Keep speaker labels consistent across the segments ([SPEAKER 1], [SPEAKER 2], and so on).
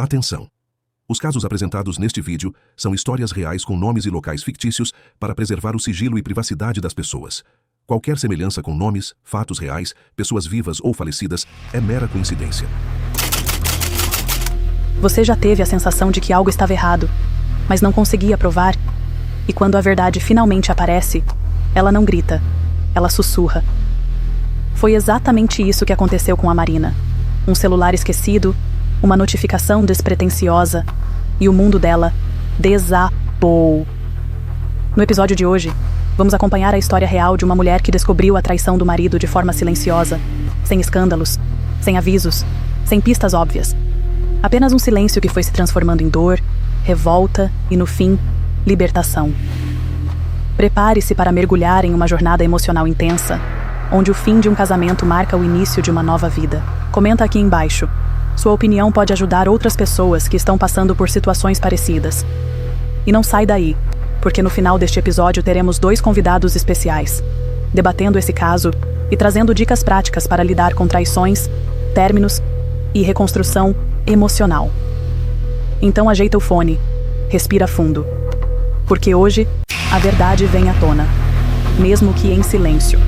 [SPEAKER 1] Atenção! Os casos apresentados neste vídeo são histórias reais com nomes e locais fictícios para preservar o sigilo e privacidade das pessoas. Qualquer semelhança com nomes, fatos reais, pessoas vivas ou falecidas é mera coincidência.
[SPEAKER 2] Você já teve a sensação de que algo estava errado, mas não conseguia provar? E quando a verdade finalmente aparece, ela não grita, ela sussurra. Foi exatamente isso que aconteceu com a Marina. Um celular esquecido, uma notificação despretensiosa, e o mundo dela desabou. No episódio de hoje, vamos acompanhar a história real de uma mulher que descobriu a traição do marido de forma silenciosa, sem escândalos, sem avisos, sem pistas óbvias. Apenas um silêncio que foi se transformando em dor, revolta e, no fim, libertação. Prepare-se para mergulhar em uma jornada emocional intensa, onde o fim de um casamento marca o início de uma nova vida. Comenta aqui embaixo. Sua opinião pode ajudar outras pessoas que estão passando por situações parecidas. E não sai daí, porque no final deste episódio teremos 2 convidados especiais, debatendo esse caso e trazendo dicas práticas para lidar com traições, términos e reconstrução emocional. Então ajeita o fone, respira fundo, porque hoje a verdade vem à tona, mesmo que em silêncio.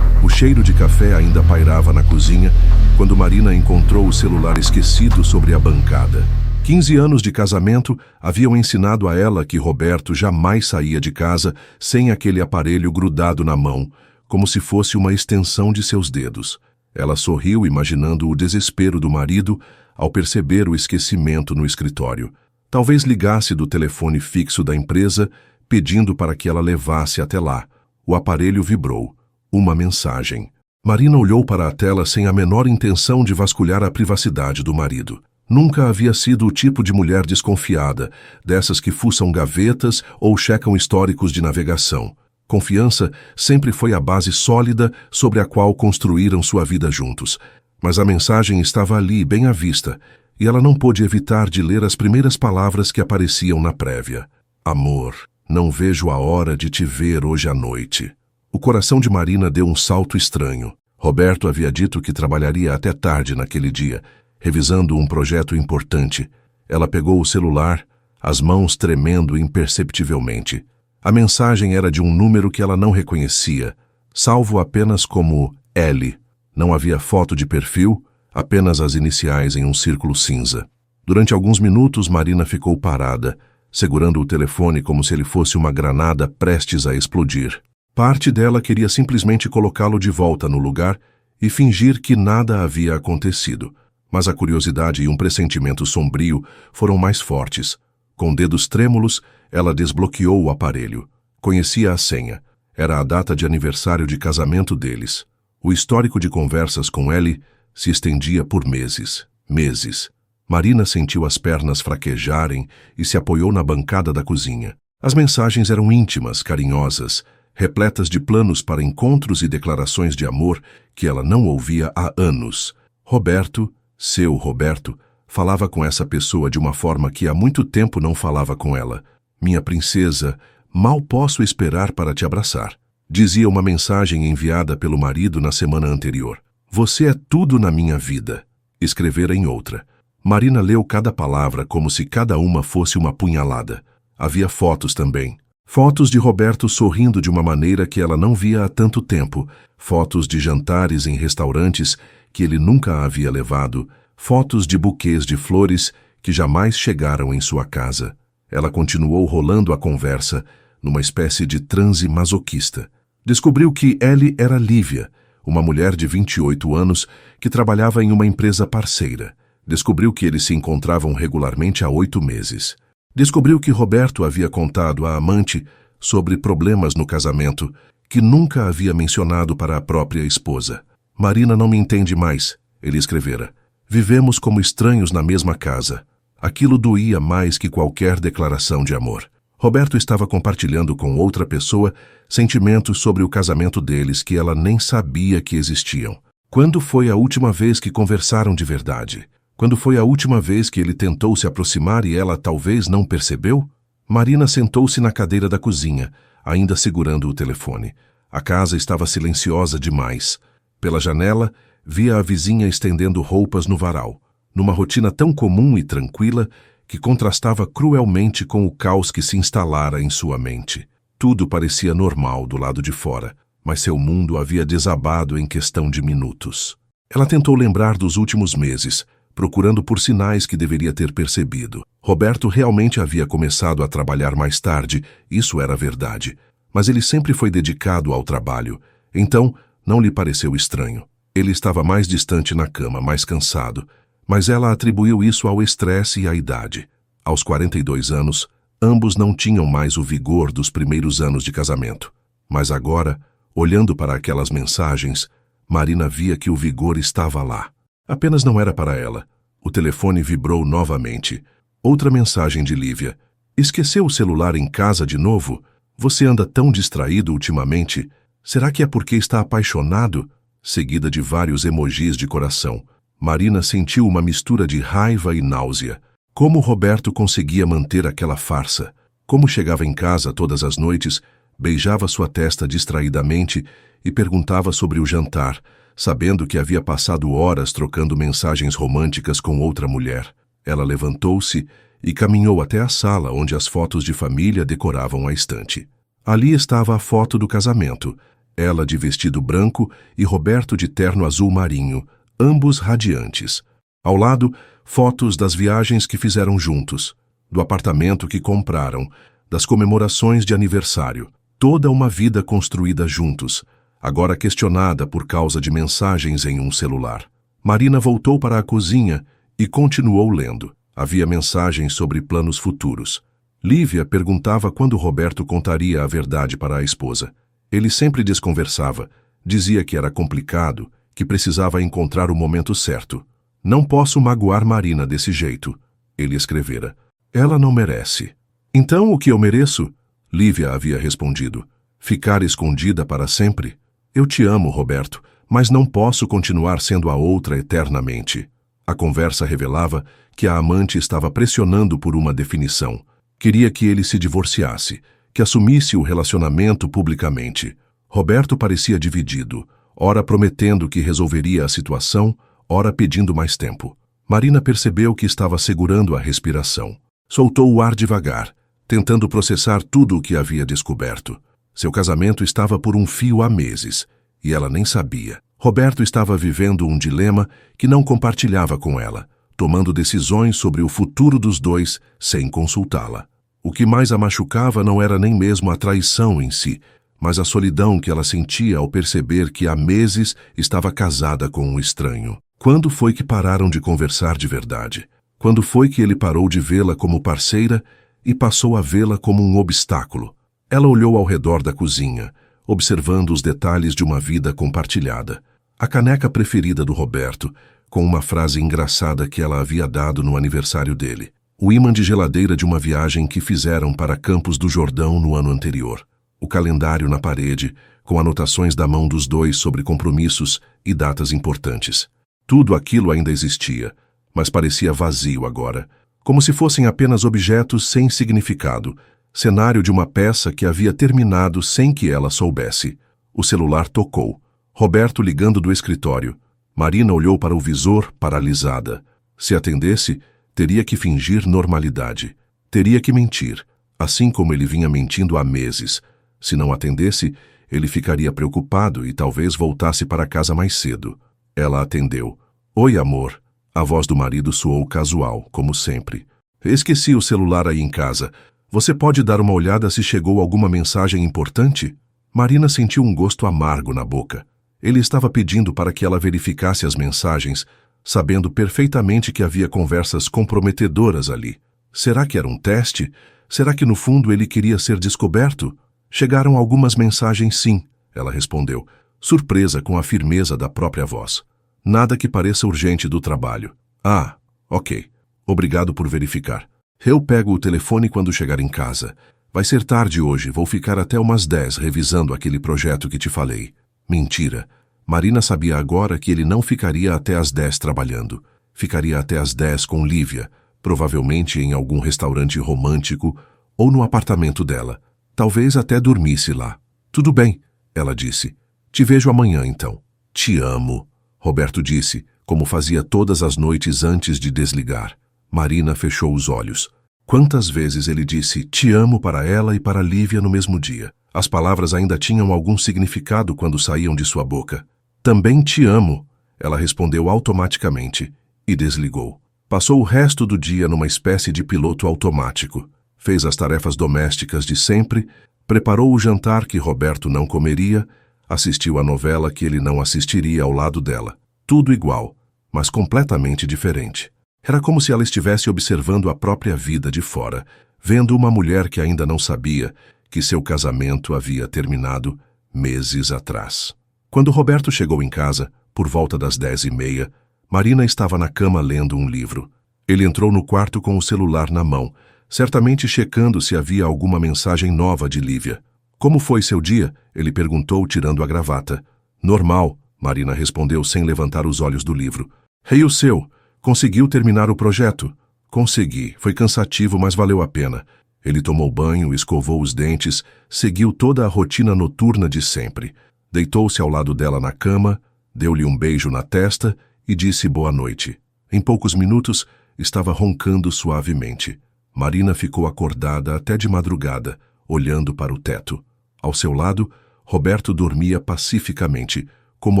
[SPEAKER 1] O cheiro de café ainda pairava na cozinha quando Marina encontrou o celular esquecido sobre a bancada. 15 anos de casamento haviam ensinado a ela que Roberto jamais saía de casa sem aquele aparelho grudado na mão, como se fosse uma extensão de seus dedos. Ela sorriu imaginando o desespero do marido ao perceber o esquecimento no escritório. Talvez ligasse do telefone fixo da empresa, pedindo para que ela levasse até lá. O aparelho vibrou. Uma mensagem. Marina olhou para a tela sem a menor intenção de vasculhar a privacidade do marido. Nunca havia sido o tipo de mulher desconfiada, dessas que fuçam gavetas ou checam históricos de navegação. Confiança sempre foi a base sólida sobre a qual construíram sua vida juntos. Mas a mensagem estava ali, bem à vista, e ela não pôde evitar de ler as primeiras palavras que apareciam na prévia. Amor, não vejo a hora de te ver hoje à noite. O coração de Marina deu um salto estranho. Roberto havia dito que trabalharia até tarde naquele dia, revisando um projeto importante. Ela pegou o celular, as mãos tremendo imperceptivelmente. A mensagem era de um número que ela não reconhecia, salvo apenas como L. Não havia foto de perfil, apenas as iniciais em um círculo cinza. Durante alguns minutos, Marina ficou parada, segurando o telefone como se ele fosse uma granada prestes a explodir. Parte dela queria simplesmente colocá-lo de volta no lugar e fingir que nada havia acontecido. Mas a curiosidade e um pressentimento sombrio foram mais fortes. Com dedos trêmulos, ela desbloqueou o aparelho. Conhecia a senha. Era a data de aniversário de casamento deles. O histórico de conversas com Ellie se estendia por meses. Meses. Marina sentiu as pernas fraquejarem e se apoiou na bancada da cozinha. As mensagens eram íntimas, carinhosas, repletas de planos para encontros e declarações de amor que ela não ouvia há anos. Roberto, seu Roberto, falava com essa pessoa de uma forma que há muito tempo não falava com ela. Minha princesa, mal posso esperar para te abraçar. Dizia uma mensagem enviada pelo marido na semana anterior. Você é tudo na minha vida. Escrevera em outra. Marina leu cada palavra como se cada uma fosse uma punhalada. Havia fotos também. Fotos de Roberto sorrindo de uma maneira que ela não via há tanto tempo, fotos de jantares em restaurantes que ele nunca havia levado, fotos de buquês de flores que jamais chegaram em sua casa. Ela continuou rolando a conversa, numa espécie de transe masoquista. Descobriu que Ellie era Lívia, uma mulher de 28 anos que trabalhava em uma empresa parceira. Descobriu que eles se encontravam regularmente há 8 meses. Descobriu que Roberto havia contado à amante sobre problemas no casamento que nunca havia mencionado para a própria esposa. Marina não me entende mais, ele escrevera. Vivemos como estranhos na mesma casa. Aquilo doía mais que qualquer declaração de amor. Roberto estava compartilhando com outra pessoa sentimentos sobre o casamento deles que ela nem sabia que existiam. Quando foi a última vez que conversaram de verdade? Quando foi a última vez que ele tentou se aproximar e ela talvez não percebeu? Marina sentou-se na cadeira da cozinha, ainda segurando o telefone. A casa estava silenciosa demais. Pela janela, via a vizinha estendendo roupas no varal, numa rotina tão comum e tranquila que contrastava cruelmente com o caos que se instalara em sua mente. Tudo parecia normal do lado de fora, mas seu mundo havia desabado em questão de minutos. Ela tentou lembrar dos últimos meses, procurando por sinais que deveria ter percebido. Roberto realmente havia começado a trabalhar mais tarde, isso era verdade, mas ele sempre foi dedicado ao trabalho, então não lhe pareceu estranho. Ele estava mais distante na cama, mais cansado, mas ela atribuiu isso ao estresse e à idade. Aos 42 anos, ambos não tinham mais o vigor dos primeiros anos de casamento. Mas agora, olhando para aquelas mensagens, Marina via que o vigor estava lá. Apenas não era para ela. O telefone vibrou novamente. Outra mensagem de Lívia. Esqueceu o celular em casa de novo? Você anda tão distraído ultimamente. Será que é porque está apaixonado? Seguida de vários emojis de coração. Marina sentiu uma mistura de raiva e náusea. Como Roberto conseguia manter aquela farsa? Como chegava em casa todas as noites, beijava sua testa distraidamente e perguntava sobre o jantar, sabendo que havia passado horas trocando mensagens românticas com outra mulher. Ela levantou-se e caminhou até a sala onde as fotos de família decoravam a estante. Ali estava a foto do casamento, ela de vestido branco e Roberto de terno azul marinho, ambos radiantes. Ao lado, fotos das viagens que fizeram juntos, do apartamento que compraram, das comemorações de aniversário. Toda uma vida construída juntos, agora questionada por causa de mensagens em um celular. Marina voltou para a cozinha e continuou lendo. Havia mensagens sobre planos futuros. Lívia perguntava quando Roberto contaria a verdade para a esposa. Ele sempre desconversava, dizia que era complicado, que precisava encontrar o momento certo. Não posso magoar Marina desse jeito, ele escrevera. Ela não merece. Então o que eu mereço? Lívia havia respondido. Ficar escondida para sempre? Eu te amo, Roberto, mas não posso continuar sendo a outra eternamente. A conversa revelava que a amante estava pressionando por uma definição. Queria que ele se divorciasse, que assumisse o relacionamento publicamente. Roberto parecia dividido, ora prometendo que resolveria a situação, ora pedindo mais tempo. Marina percebeu que estava segurando a respiração. Soltou o ar devagar, tentando processar tudo o que havia descoberto. Seu casamento estava por um fio há meses, e ela nem sabia. Roberto estava vivendo um dilema que não compartilhava com ela, tomando decisões sobre o futuro dos dois sem consultá-la. O que mais a machucava não era nem mesmo a traição em si, mas a solidão que ela sentia ao perceber que há meses estava casada com um estranho. Quando foi que pararam de conversar de verdade? Quando foi que ele parou de vê-la como parceira e passou a vê-la como um obstáculo? Ela olhou ao redor da cozinha, observando os detalhes de uma vida compartilhada. A caneca preferida do Roberto, com uma frase engraçada que ela havia dado no aniversário dele. O ímã de geladeira de uma viagem que fizeram para Campos do Jordão no ano anterior. O calendário na parede, com anotações da mão dos dois sobre compromissos e datas importantes. Tudo aquilo ainda existia, mas parecia vazio agora, como se fossem apenas objetos sem significado, cenário de uma peça que havia terminado sem que ela soubesse. O celular tocou. Roberto ligando do escritório. Marina olhou para o visor, paralisada. Se atendesse, teria que fingir normalidade. Teria que mentir, assim como ele vinha mentindo há meses. Se não atendesse, ele ficaria preocupado e talvez voltasse para casa mais cedo. Ela atendeu. Oi, amor. A voz do marido soou casual, como sempre. Esqueci o celular aí em casa. Você pode dar uma olhada se chegou alguma mensagem importante? Marina sentiu um gosto amargo na boca. Ele estava pedindo para que ela verificasse as mensagens, sabendo perfeitamente que havia conversas comprometedoras ali. Será que era um teste? Será que no fundo ele queria ser descoberto? Chegaram algumas mensagens sim, ela respondeu, surpresa com a firmeza da própria voz. Nada que pareça urgente do trabalho. Ah, ok. Obrigado por verificar. Eu pego o telefone quando chegar em casa. Vai ser tarde hoje, vou ficar até umas 10 revisando aquele projeto que te falei. Mentira. Marina sabia agora que ele não ficaria até às 10 trabalhando. Ficaria até às 10 com Lívia, provavelmente em algum restaurante romântico ou no apartamento dela. Talvez até dormisse lá. Tudo bem, ela disse. Te vejo amanhã, então. Te amo, Roberto disse, como fazia todas as noites antes de desligar. Marina fechou os olhos. Quantas vezes ele disse te amo para ela e para Lívia no mesmo dia? As palavras ainda tinham algum significado quando saíam de sua boca. Também te amo, ela respondeu automaticamente e desligou. Passou o resto do dia numa espécie de piloto automático. Fez as tarefas domésticas de sempre, preparou o jantar que Roberto não comeria, assistiu a novela que ele não assistiria ao lado dela. Tudo igual, mas completamente diferente. Era como se ela estivesse observando a própria vida de fora, vendo uma mulher que ainda não sabia que seu casamento havia terminado meses atrás. Quando Roberto chegou em casa, por volta das 10h30, Marina estava na cama lendo um livro. Ele entrou no quarto com o celular na mão, certamente checando se havia alguma mensagem nova de Lívia. Como foi seu dia? Ele perguntou, tirando a gravata. Normal, Marina respondeu sem levantar os olhos do livro. E o seu? Conseguiu terminar o projeto? Consegui. Foi cansativo, mas valeu a pena. Ele tomou banho, escovou os dentes, seguiu toda a rotina noturna de sempre. Deitou-se ao lado dela na cama, deu-lhe um beijo na testa e disse boa noite. Em poucos minutos, estava roncando suavemente. Marina ficou acordada até de madrugada, olhando para o teto. Ao seu lado, Roberto dormia pacificamente, como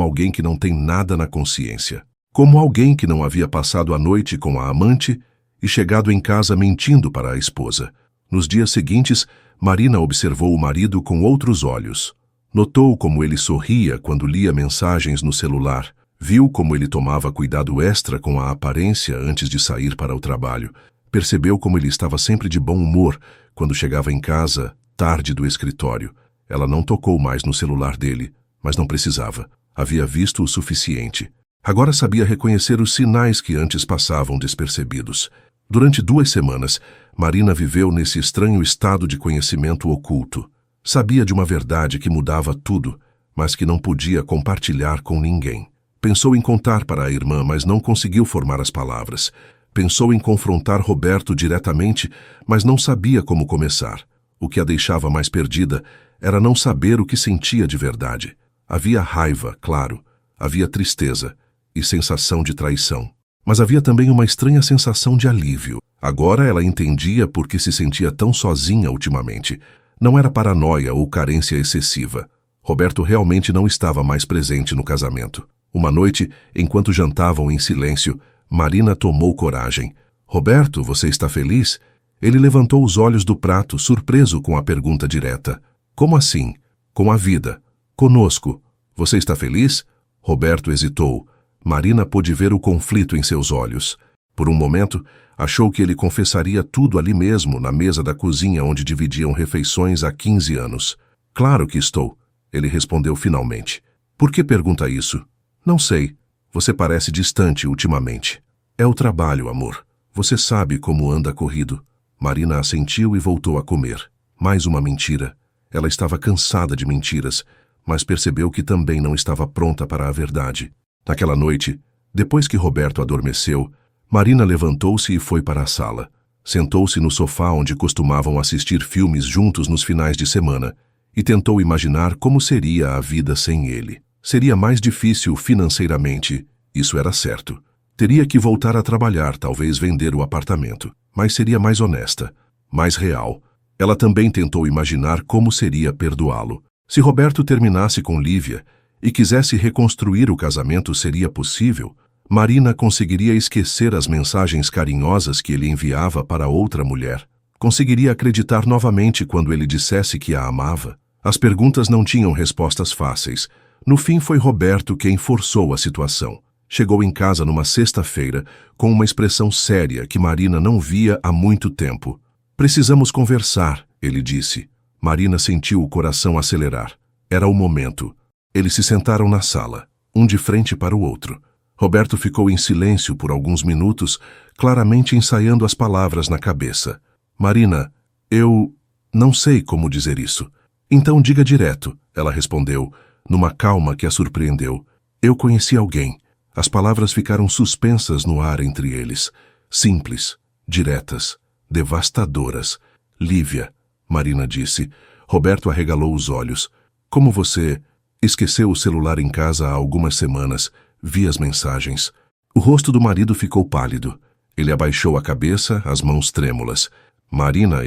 [SPEAKER 1] alguém que não tem nada na consciência. Como alguém que não havia passado a noite com a amante e chegado em casa mentindo para a esposa. Nos dias seguintes, Marina observou o marido com outros olhos. Notou como ele sorria quando lia mensagens no celular. Viu como ele tomava cuidado extra com a aparência antes de sair para o trabalho. Percebeu como ele estava sempre de bom humor quando chegava em casa, tarde do escritório. Ela não tocou mais no celular dele, mas não precisava. Havia visto o suficiente. Agora sabia reconhecer os sinais que antes passavam despercebidos. Durante 2 semanas, Marina viveu nesse estranho estado de conhecimento oculto. Sabia de uma verdade que mudava tudo, mas que não podia compartilhar com ninguém. Pensou em contar para a irmã, mas não conseguiu formar as palavras. Pensou em confrontar Roberto diretamente, mas não sabia como começar. O que a deixava mais perdida era não saber o que sentia de verdade. Havia raiva, claro. Havia tristeza e sensação de traição. Mas havia também uma estranha sensação de alívio. Agora ela entendia por que se sentia tão sozinha ultimamente. Não era paranoia ou carência excessiva. Roberto realmente não estava mais presente no casamento. Uma noite, enquanto jantavam em silêncio, Marina tomou coragem. Roberto, você está feliz? Ele levantou os olhos do prato, surpreso com a pergunta direta. Como assim? Com a vida. Conosco. Você está feliz? Roberto hesitou. Marina pôde ver o conflito em seus olhos. Por um momento, achou que ele confessaria tudo ali mesmo, na mesa da cozinha onde dividiam refeições há 15 anos. Claro que estou, ele respondeu finalmente. Por que pergunta isso? Não sei. Você parece distante ultimamente. É o trabalho, amor. Você sabe como anda corrido. Marina assentiu e voltou a comer. Mais uma mentira. Ela estava cansada de mentiras, mas percebeu que também não estava pronta para a verdade. Naquela noite, depois que Roberto adormeceu, Marina levantou-se e foi para a sala. Sentou-se no sofá onde costumavam assistir filmes juntos nos finais de semana e tentou imaginar como seria a vida sem ele. Seria mais difícil financeiramente, isso era certo. Teria que voltar a trabalhar, talvez vender o apartamento, mas seria mais honesta, mais real. Ela também tentou imaginar como seria perdoá-lo. Se Roberto terminasse com Lívia e quisesse reconstruir o casamento, seria possível? Marina conseguiria esquecer as mensagens carinhosas que ele enviava para outra mulher? Conseguiria acreditar novamente quando ele dissesse que a amava? As perguntas não tinham respostas fáceis. No fim, foi Roberto quem forçou a situação. Chegou em casa numa sexta-feira, com uma expressão séria que Marina não via há muito tempo. Precisamos conversar, ele disse. Marina sentiu o coração acelerar. Era o momento. Eles se sentaram na sala, um de frente para o outro. Roberto ficou em silêncio por alguns minutos, claramente ensaiando as palavras na cabeça. Marina, eu não sei como dizer isso. Então diga direto, ela respondeu, numa calma que a surpreendeu. Eu conheci alguém. As palavras ficaram suspensas no ar entre eles. Simples, diretas, devastadoras. Lívia, Marina disse. Roberto arregalou os olhos. Como você... Esqueceu o celular em casa há algumas semanas. Vi as mensagens. O rosto do marido ficou pálido. Ele abaixou a cabeça, as mãos trêmulas. Marina,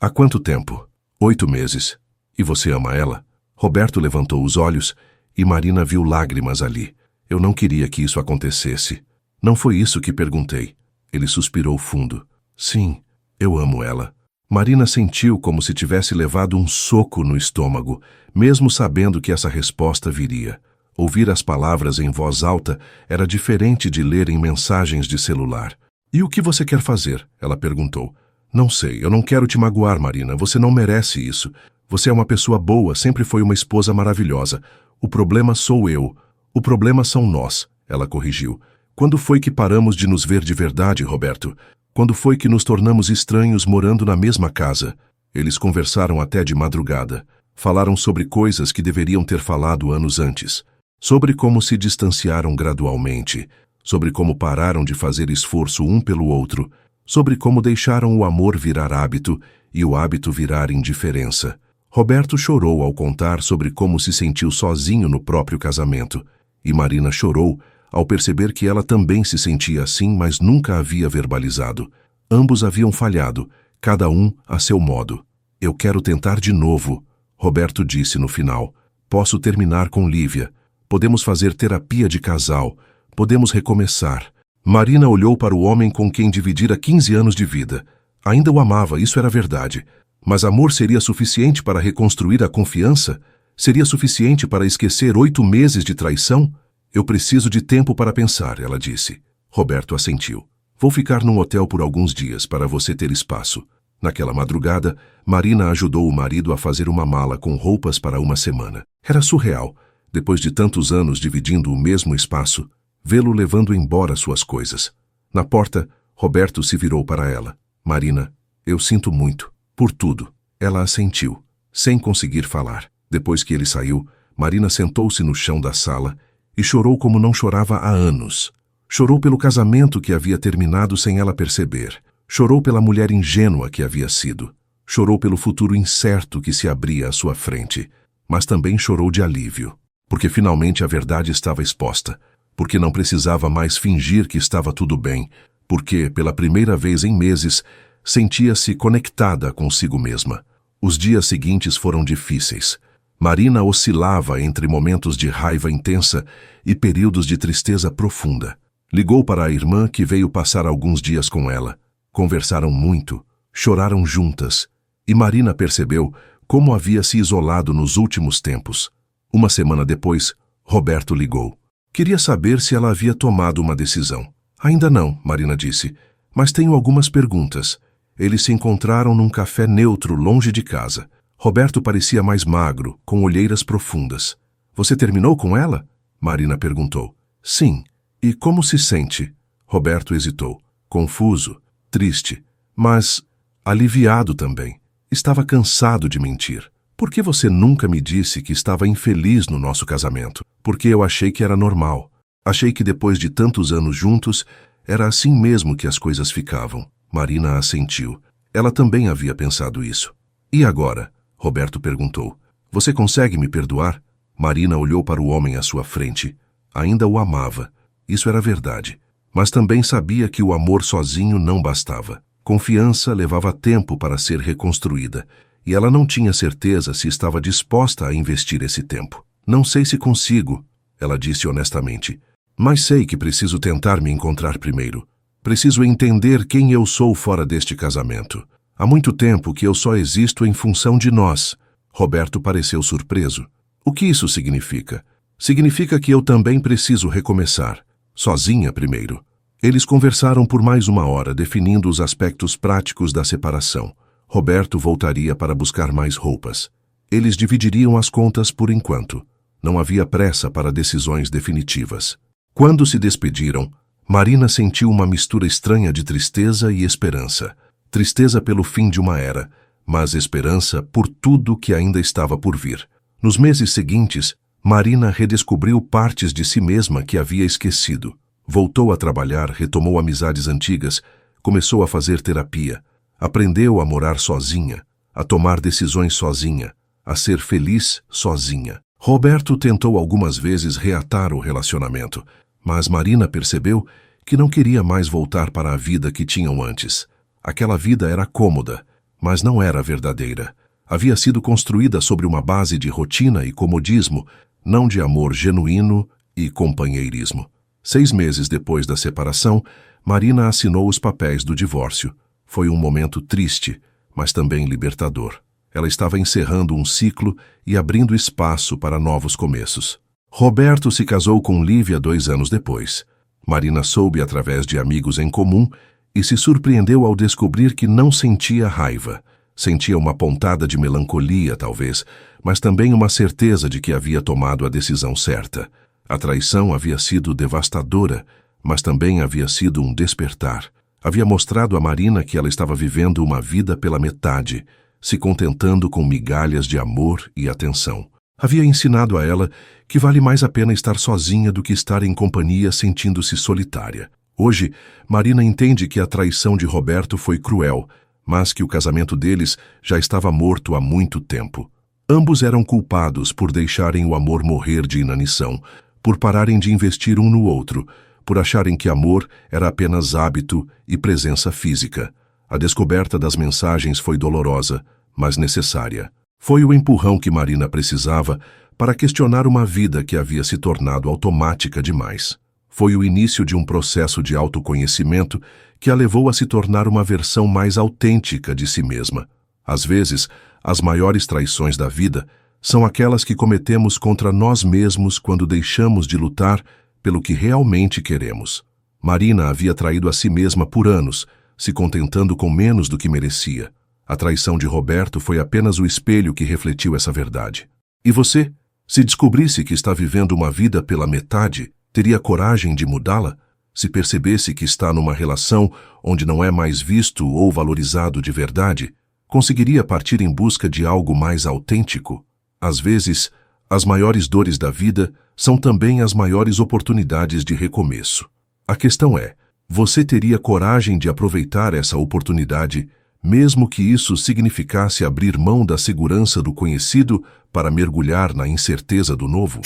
[SPEAKER 1] Há quanto tempo? 8 meses. E você ama ela? Roberto levantou os olhos e Marina viu lágrimas ali. Eu não queria que isso acontecesse. Não foi isso que perguntei. Ele suspirou fundo. Sim, eu amo ela. Marina sentiu como se tivesse levado um soco no estômago, mesmo sabendo que essa resposta viria. Ouvir as palavras em voz alta era diferente de ler em mensagens de celular. E o que você quer fazer? Ela perguntou. Não sei, eu não quero te magoar, Marina. Você não merece isso. Você é uma pessoa boa, sempre foi uma esposa maravilhosa. O problema sou eu. O problema são nós, ela corrigiu. Quando foi que paramos de nos ver de verdade, Roberto? Quando foi que nos tornamos estranhos morando na mesma casa? Eles conversaram até de madrugada. Falaram sobre coisas que deveriam ter falado anos antes. Sobre como se distanciaram gradualmente. Sobre como pararam de fazer esforço um pelo outro. Sobre como deixaram o amor virar hábito e o hábito virar indiferença. Roberto chorou ao contar sobre como se sentiu sozinho no próprio casamento. E Marina chorou ao perceber que ela também se sentia assim, mas nunca havia verbalizado. Ambos haviam falhado, cada um a seu modo. Eu quero tentar de novo, Roberto disse no final. Posso terminar com Lívia. Podemos fazer terapia de casal. Podemos recomeçar. Marina olhou para o homem com quem dividira 15 anos de vida. Ainda o amava, isso era verdade. Mas amor seria suficiente para reconstruir a confiança? Seria suficiente para esquecer 8 meses de traição? Eu preciso de tempo para pensar, ela disse. Roberto assentiu. Vou ficar num hotel por alguns dias para você ter espaço. Naquela madrugada, Marina ajudou o marido a fazer uma mala com roupas para uma semana. Era surreal, depois de tantos anos dividindo o mesmo espaço, vê-lo levando embora suas coisas. Na porta, Roberto se virou para ela. Marina, eu sinto muito. Por tudo. Ela assentiu, sem conseguir falar. Depois que ele saiu, Marina sentou-se no chão da sala e chorou como não chorava há anos. Chorou pelo casamento que havia terminado sem ela perceber. Chorou pela mulher ingênua que havia sido. Chorou pelo futuro incerto que se abria à sua frente. Mas também chorou de alívio, porque finalmente a verdade estava exposta. Porque não precisava mais fingir que estava tudo bem. Porque, pela primeira vez em meses, sentia-se conectada consigo mesma. Os dias seguintes foram difíceis. Marina oscilava entre momentos de raiva intensa e períodos de tristeza profunda. Ligou para a irmã que veio passar alguns dias com ela. Conversaram muito, choraram juntas, e Marina percebeu como havia se isolado nos últimos tempos. Uma semana depois, Roberto ligou. Queria saber se ela havia tomado uma decisão. Ainda não, Marina disse, mas tenho algumas perguntas. Eles se encontraram num café neutro longe de casa. Roberto parecia mais magro, com olheiras profundas. Você terminou com ela? Marina perguntou. Sim. E como se sente? Roberto hesitou. Confuso, triste, mas aliviado também. Estava cansado de mentir. Por que você nunca me disse que estava infeliz no nosso casamento? Porque eu achei que era normal. Achei que depois de tantos anos juntos, era assim mesmo que as coisas ficavam. Marina assentiu. Ela também havia pensado isso. E agora? Roberto perguntou. Você consegue me perdoar? Marina olhou para o homem à sua frente. Ainda o amava. Isso era verdade. Mas também sabia que o amor sozinho não bastava. Confiança levava tempo para ser reconstruída. E ela não tinha certeza se estava disposta a investir esse tempo. Não sei se consigo, ela disse honestamente. Mas sei que preciso tentar me encontrar primeiro. Preciso entender quem eu sou fora deste casamento. Há muito tempo que eu só existo em função de nós. Roberto pareceu surpreso. O que isso significa? Significa que eu também preciso recomeçar. Sozinha primeiro. Eles conversaram por mais 1 hora, definindo os aspectos práticos da separação. Roberto voltaria para buscar mais roupas. Eles dividiriam as contas por enquanto. Não havia pressa para decisões definitivas. Quando se despediram, Marina sentiu uma mistura estranha de tristeza e esperança. Tristeza pelo fim de uma era, mas esperança por tudo que ainda estava por vir. Nos meses seguintes, Marina redescobriu partes de si mesma que havia esquecido. Voltou a trabalhar, retomou amizades antigas, começou a fazer terapia, aprendeu a morar sozinha, a tomar decisões sozinha, a ser feliz sozinha. Roberto tentou algumas vezes reatar o relacionamento, mas Marina percebeu que não queria mais voltar para a vida que tinham antes. Aquela vida era cômoda, mas não era verdadeira. Havia sido construída sobre uma base de rotina e comodismo, não de amor genuíno e companheirismo. 6 meses depois da separação, Marina assinou os papéis do divórcio. Foi um momento triste, mas também libertador. Ela estava encerrando um ciclo e abrindo espaço para novos começos. Roberto se casou com Lívia 2 anos depois. Marina soube através de amigos em comum e se surpreendeu ao descobrir que não sentia raiva. Sentia uma pontada de melancolia, talvez, mas também uma certeza de que havia tomado a decisão certa. A traição havia sido devastadora, mas também havia sido um despertar. Havia mostrado a Marina que ela estava vivendo uma vida pela metade, se contentando com migalhas de amor e atenção. Havia ensinado a ela que vale mais a pena estar sozinha do que estar em companhia sentindo-se solitária. Hoje, Marina entende que a traição de Roberto foi cruel, mas que o casamento deles já estava morto há muito tempo. Ambos eram culpados por deixarem o amor morrer de inanição, por pararem de investir um no outro, por acharem que amor era apenas hábito e presença física. A descoberta das mensagens foi dolorosa, mas necessária. Foi o empurrão que Marina precisava para questionar uma vida que havia se tornado automática demais. Foi o início de um processo de autoconhecimento que a levou a se tornar uma versão mais autêntica de si mesma. Às vezes, as maiores traições da vida são aquelas que cometemos contra nós mesmos quando deixamos de lutar pelo que realmente queremos. Marina havia traído a si mesma por anos, se contentando com menos do que merecia. A traição de Roberto foi apenas o espelho que refletiu essa verdade. E você, se descobrisse que está vivendo uma vida pela metade, teria coragem de mudá-la? Se percebesse que está numa relação onde não é mais visto ou valorizado de verdade, conseguiria partir em busca de algo mais autêntico? Às vezes, as maiores dores da vida são também as maiores oportunidades de recomeço. A questão é, você teria coragem de aproveitar essa oportunidade, mesmo que isso significasse abrir mão da segurança do conhecido para mergulhar na incerteza do novo?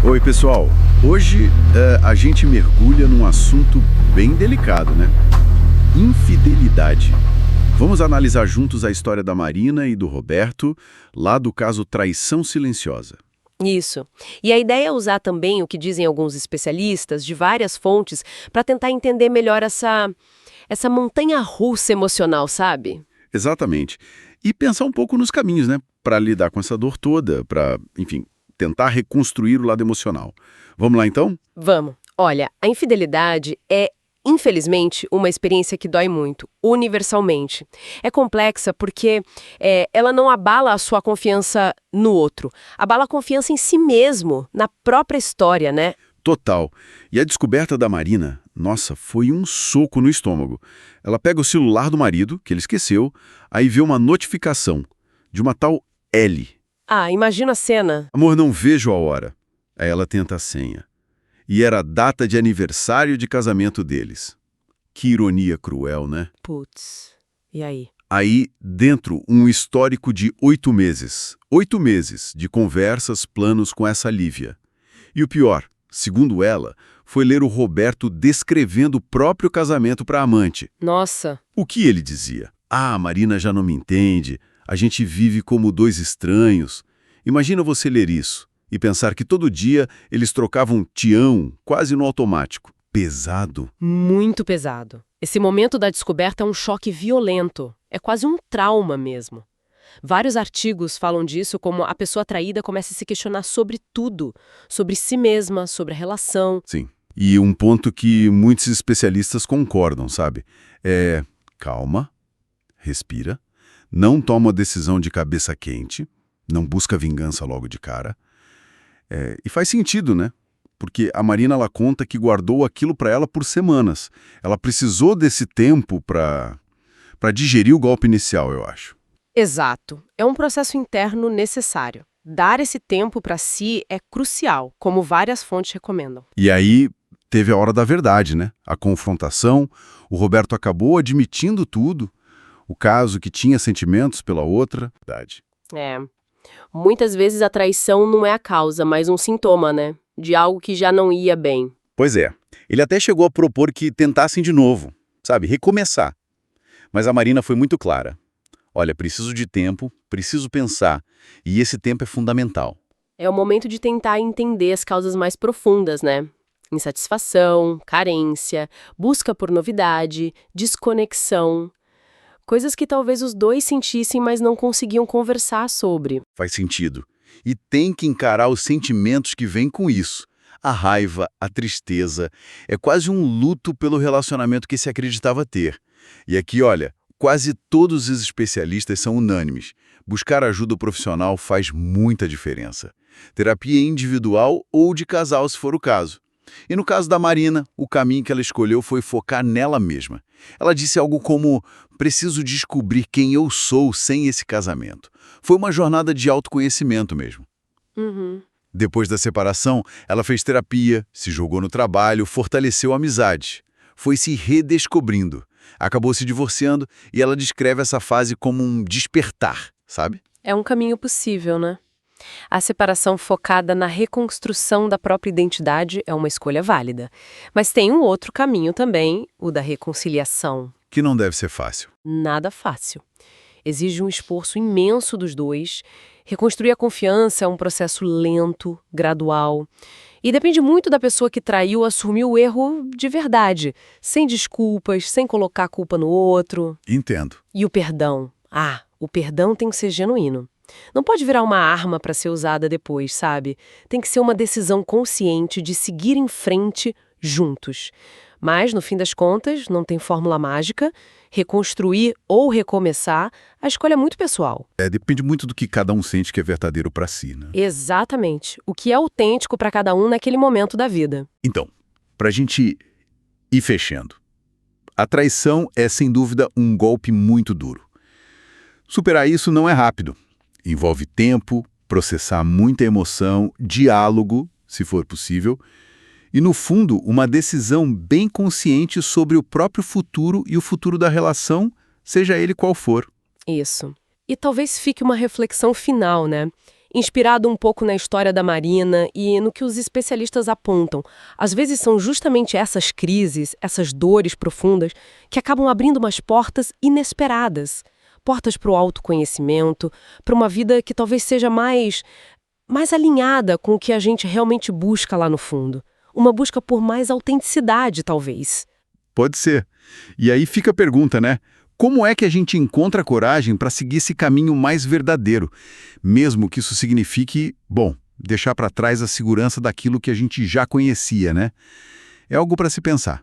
[SPEAKER 3] Oi, pessoal. Hoje a gente mergulha num assunto bem delicado, né? Infidelidade. Vamos analisar juntos a história da Marina e do Roberto, lá do caso Traição Silenciosa.
[SPEAKER 4] Isso. E a ideia é usar também o que dizem alguns especialistas de várias fontes para tentar entender melhor essa montanha-russa emocional, sabe?
[SPEAKER 3] Exatamente. E pensar um pouco nos caminhos, né? Para lidar com essa dor toda, para, enfim, tentar reconstruir o lado emocional. Vamos lá, então?
[SPEAKER 4] Vamos. Olha, a infidelidade é, infelizmente, uma experiência que dói muito, universalmente. É complexa porque ela não abala a sua confiança no outro, abala a confiança em si mesmo, na própria história, né?
[SPEAKER 3] Total. E a descoberta da Marina, nossa, foi um soco no estômago. Ela pega o celular do marido, que ele esqueceu, aí vê uma notificação de uma tal L.
[SPEAKER 4] Ah, imagina a cena.
[SPEAKER 3] Amor, não vejo a hora. Aí ela tenta a senha. E era a data de aniversário de casamento deles. Que ironia cruel, né?
[SPEAKER 4] Putz, e aí?
[SPEAKER 3] Aí, dentro, um histórico de 8 meses. 8 meses de conversas, planos com essa Lívia. E o pior, segundo ela, foi ler o Roberto descrevendo o próprio casamento para a amante.
[SPEAKER 4] Nossa.
[SPEAKER 3] O que ele dizia? Ah, a Marina já não me entende, a gente vive como dois estranhos. Imagina você ler isso e pensar que todo dia eles trocavam tião, quase no automático. Pesado.
[SPEAKER 4] Muito pesado. Esse momento da descoberta é um choque violento. É quase um trauma mesmo. Vários artigos falam disso como a pessoa traída começa a se questionar sobre tudo. Sobre si mesma, sobre a relação.
[SPEAKER 3] Sim. E um ponto que muitos especialistas concordam, sabe? Calma, respira, não toma uma decisão de cabeça quente, não busca vingança logo de cara. E faz sentido, né? Porque a Marina, ela conta que guardou aquilo para ela por semanas. Ela precisou desse tempo para digerir o golpe inicial, eu acho.
[SPEAKER 4] Exato. É um processo interno necessário. Dar esse tempo para si é crucial, como várias fontes recomendam.
[SPEAKER 3] E aí teve a hora da verdade, né? A confrontação, o Roberto acabou admitindo tudo, o caso que tinha sentimentos pela outra. Verdade.
[SPEAKER 4] É. Muitas vezes a traição não é a causa, mas um sintoma, né? De algo que já não ia bem.
[SPEAKER 3] Pois é. Ele até chegou a propor que tentassem de novo, sabe? Recomeçar. Mas a Marina foi muito clara. Olha, preciso de tempo, preciso pensar, e esse tempo é fundamental.
[SPEAKER 4] É o momento de tentar entender as causas mais profundas, né? Insatisfação, carência, busca por novidade, desconexão. Coisas que talvez os dois sentissem, mas não conseguiam conversar sobre.
[SPEAKER 3] Faz sentido. E tem que encarar os sentimentos que vêm com isso. A raiva, a tristeza. É quase um luto pelo relacionamento que se acreditava ter. E aqui, olha, quase todos os especialistas são unânimes. Buscar ajuda profissional faz muita diferença. Terapia individual ou de casal, se for o caso. E no caso da Marina, o caminho que ela escolheu foi focar nela mesma. Ela disse algo como: preciso descobrir quem eu sou sem esse casamento. Foi uma jornada de autoconhecimento mesmo. Depois da separação, ela fez terapia, se jogou no trabalho, fortaleceu a amizade. Foi se redescobrindo. Acabou se divorciando e ela descreve essa fase como um despertar, sabe?
[SPEAKER 4] É um caminho possível, né? A separação focada na reconstrução da própria identidade é uma escolha válida. Mas tem um outro caminho também, o da reconciliação.
[SPEAKER 3] Que não deve ser fácil.
[SPEAKER 4] Nada fácil. Exige um esforço imenso dos dois. Reconstruir a confiança é um processo lento, gradual. E depende muito da pessoa que traiu assumir o erro de verdade, sem desculpas, sem colocar a culpa no outro.
[SPEAKER 3] Entendo.
[SPEAKER 4] E o perdão? O perdão tem que ser genuíno. Não pode virar uma arma para ser usada depois, sabe? Tem que ser uma decisão consciente de seguir em frente juntos. Mas, no fim das contas, não tem fórmula mágica. Reconstruir ou recomeçar, a escolha é muito pessoal.
[SPEAKER 3] Depende muito do que cada um sente que é verdadeiro para si, né?
[SPEAKER 4] Exatamente. O que é autêntico para cada um naquele momento da vida.
[SPEAKER 3] Então, pra gente ir fechando. A traição é, sem dúvida, um golpe muito duro. Superar isso não é rápido. Envolve tempo, processar muita emoção, diálogo, se for possível, e, no fundo, uma decisão bem consciente sobre o próprio futuro e o futuro da relação, seja ele qual for.
[SPEAKER 4] Isso. E talvez fique uma reflexão final, né? Inspirado um pouco na história da Marina e no que os especialistas apontam. Às vezes são justamente essas crises, essas dores profundas, que acabam abrindo umas portas inesperadas. Portas para o autoconhecimento, para uma vida que talvez seja mais alinhada com o que a gente realmente busca lá no fundo. Uma busca por mais autenticidade, talvez.
[SPEAKER 3] Pode ser. E aí fica a pergunta, né? Como é que a gente encontra coragem para seguir esse caminho mais verdadeiro? Mesmo que isso signifique, deixar para trás a segurança daquilo que a gente já conhecia, né? É algo para se pensar.